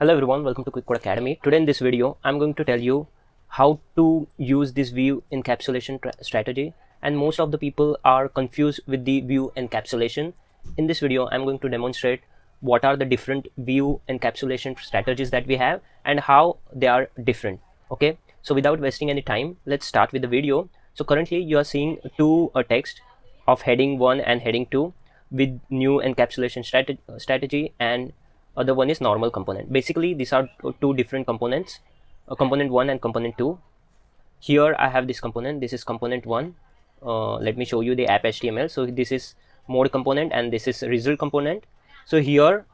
Hello everyone, welcome to Quick Code Academy. Today in this video, I'm going to tell you how to use this view encapsulation strategy, and most of the people are confused with the view encapsulation. In this video, I'm going to demonstrate what are the different view encapsulation strategies that we have and how they are different. Okay, so without wasting any time, let's start with the video. So currently you are seeing two text of heading 1 and heading 2 with new encapsulation strategy, and other one is normal component. Basically these are two different components, component 1 and component 2. Here I have this component, this is component 1. Let me show you the app HTML. So this is mode component and this is result component. So here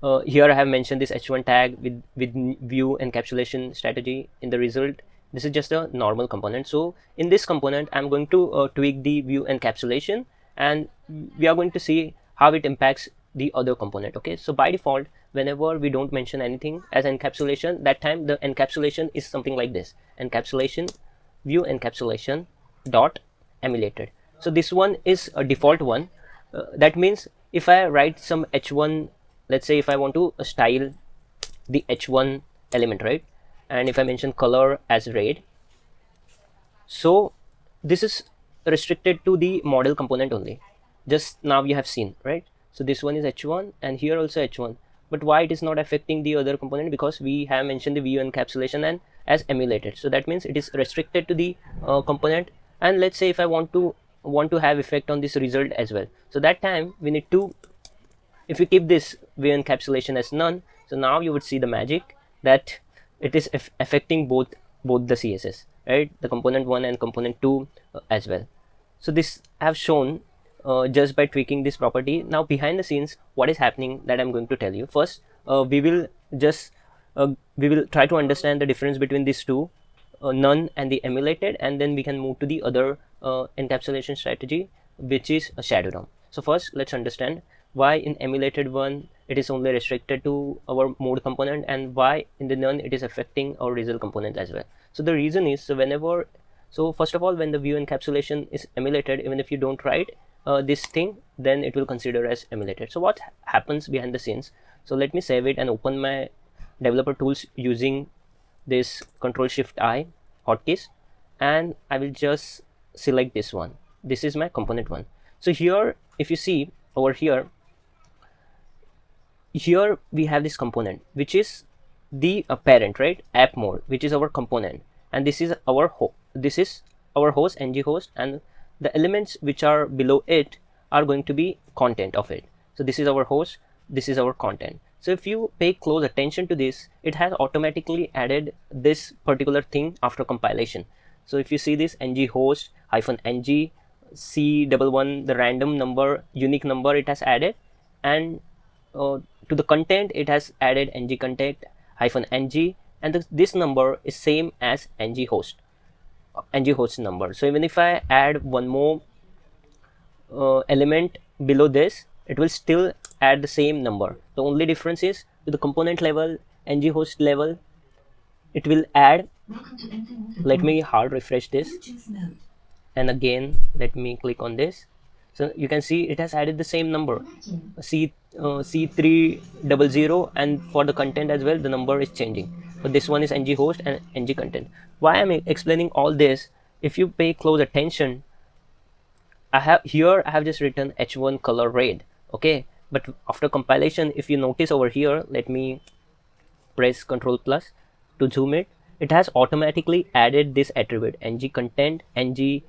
I have mentioned this h1 tag with view encapsulation strategy in the result. This is just a normal component. So in this component I'm going to tweak the view encapsulation, and we are going to see how it impacts the other component. Okay, so by default, whenever we don't mention anything as encapsulation, that time the encapsulation is something like this: encapsulation view encapsulation dot emulated. So this one is a default one. That means if I write some h1, let's say if I want to style the h1 element, right, and if I mention color as red, so this is restricted to the model component only. Just now you have seen, right? So this one is h1 and here also h1, but why it is not affecting the other component? Because we have mentioned the view encapsulation and as emulated. So that means it is restricted to the component. And let's say if I want to have effect on this result as well, so that time we need to, if we keep this view encapsulation as none, so now you would see the magic that it is affecting both the CSS, right, the component 1 and component 2 as well. So this I have shown just by tweaking this property. Now behind the scenes, what is happening that I'm going to tell you. First, we will try to understand the difference between these two, none and the emulated, and then we can move to the other encapsulation strategy, which is a ShadowDom. So first, let's understand why in emulated one it is only restricted to our mode component, and why in the none it is affecting our result component as well. So the reason is, so first of all, when the view encapsulation is emulated, even if you don't write this thing, then it will consider as emulated. So what happens behind the scenes? So let me save it and open my developer tools using this Ctrl+Shift+I hotkeys, and I will just select this one. This is my component 1. So here, if you see over here we have this component which is the parent, right, app mode, which is our component, and this is our host ng host, and the elements which are below it are going to be content of it. So this is our host, this is our content. So if you pay close attention to this, it has automatically added this particular thing after compilation. So if you see this ng host -ng C11, the random number, unique number it has added, and to the content it has added ng content -ng, and this number is same as ng host number. So even if I add one more element below this, it will still add the same number. The only difference is to the component level, ng host level, it will add. Let me hard refresh this, and again let me click on this. So you can see it has added the same number, C300, and for the content as well the number is changing, but this one is ng host and ng content. Why I'm explaining all this? If you pay close attention, I have just written h1 color red, okay, but after compilation, if you notice over here, let me press Ctrl+ to zoom it, it has automatically added this attribute ng content ng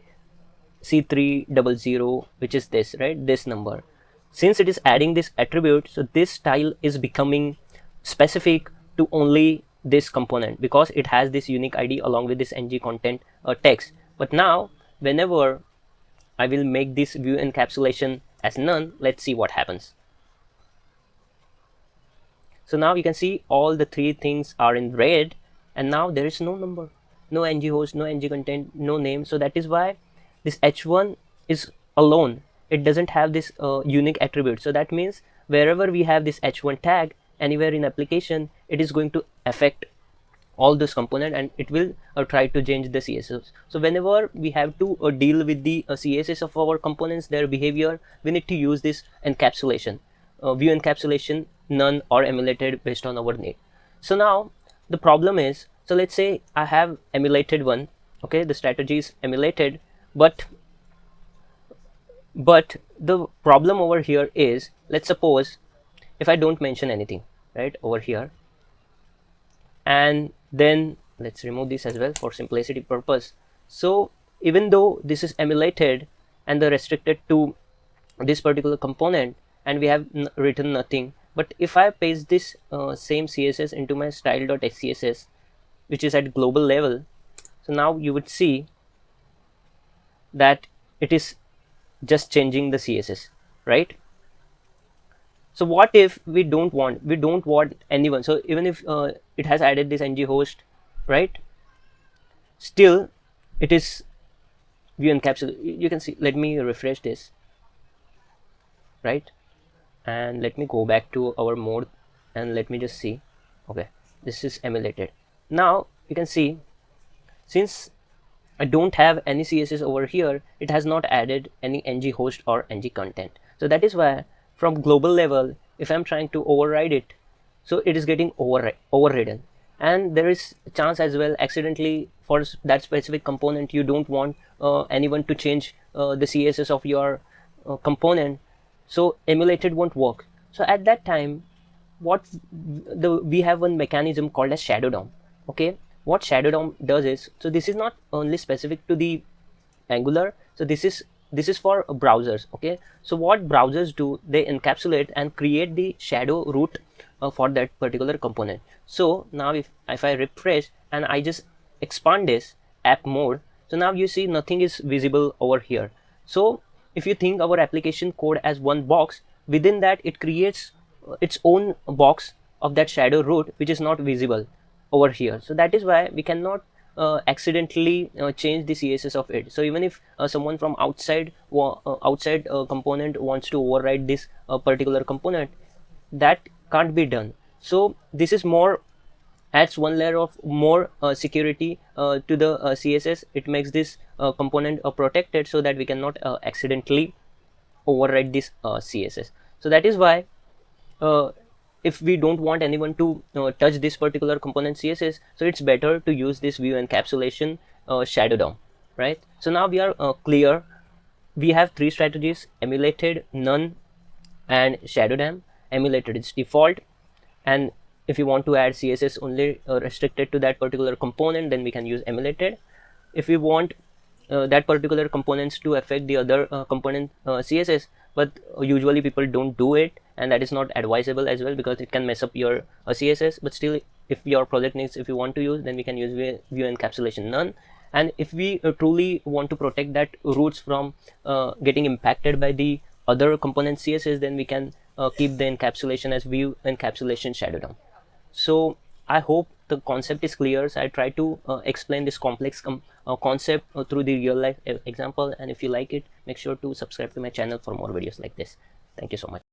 C300, which is this, right, this number. Since it is adding this attribute, so this style is becoming specific to only this component because it has this unique ID along with this ng content text. But now whenever I will make this view encapsulation as none, let's see what happens. So now you can see all the three things are in red, and now there is no number, no ng host, no ng content, no name. So that is why this h1 is alone, it doesn't have this unique attribute. So that means wherever we have this h1 tag, anywhere in application, it is going to affect all this component, and it will try to change the CSS. So whenever we have to deal with the CSS of our components, their behavior, we need to use this encapsulation, view encapsulation none, or emulated based on our need. So now the problem is, so let's say I have emulated one, okay, the strategy is emulated, but the problem over here is, let's suppose if I don't mention anything right over here, and then let's remove this as well for simplicity purpose. So even though this is emulated and the restricted to this particular component, and we have written nothing, but if I paste this same CSS into my style.xcss, which is at global level, so now you would see that it is just changing the CSS, right? So what if we don't want anyone, so even if it has added this ng host, right, still it is view encapsulation. You can see, let me refresh this, right, and let me go back to our mode and let me just see. Okay, this is emulated. Now you can see, since I don't have any CSS over here, it has not added any ng host or ng content. So that is why from global level, if I'm trying to override it, so it is getting overridden. And there is a chance as well, accidentally, for that specific component, you don't want anyone to change the CSS of your component, so emulated won't work. So at that time, we have one mechanism called as ShadowDom. Okay, what ShadowDom does is, so this is not only specific to the Angular, so this is for browsers. Okay, so what browsers do, they encapsulate and create the shadow root for that particular component. So now if I refresh and I just expand this app mode, so now you see nothing is visible over here. So if you think our application code as one box, within that it creates its own box of that shadow root, which is not visible over here. So that is why we cannot accidentally change the CSS of it. So even if someone from outside component wants to override this particular component, that can't be done. So this is more, adds one layer of more security to the CSS. It makes this component protected, so that we cannot accidentally override this CSS. So that is why if we don't want anyone to touch this particular component CSS, so it's better to use this view encapsulation ShadowDom, right? So now we are clear. We have three strategies: emulated, none, and ShadowDom. Emulated is default, and if you want to add CSS only restricted to that particular component, then we can use emulated. If we want that particular components to affect the other component CSS, but usually people don't do it, and that is not advisable as well, because it can mess up your CSS. But still, if your project needs, if you want to use, then we can use view encapsulation none. And if we truly want to protect that roots from getting impacted by the other component CSS, then we can keep the encapsulation as view encapsulation ShadowDom. So I hope the concept is clear. So I try to explain this complex concept through the real life example, and if you like it, make sure to subscribe to my channel for more videos like this. Thank you so much.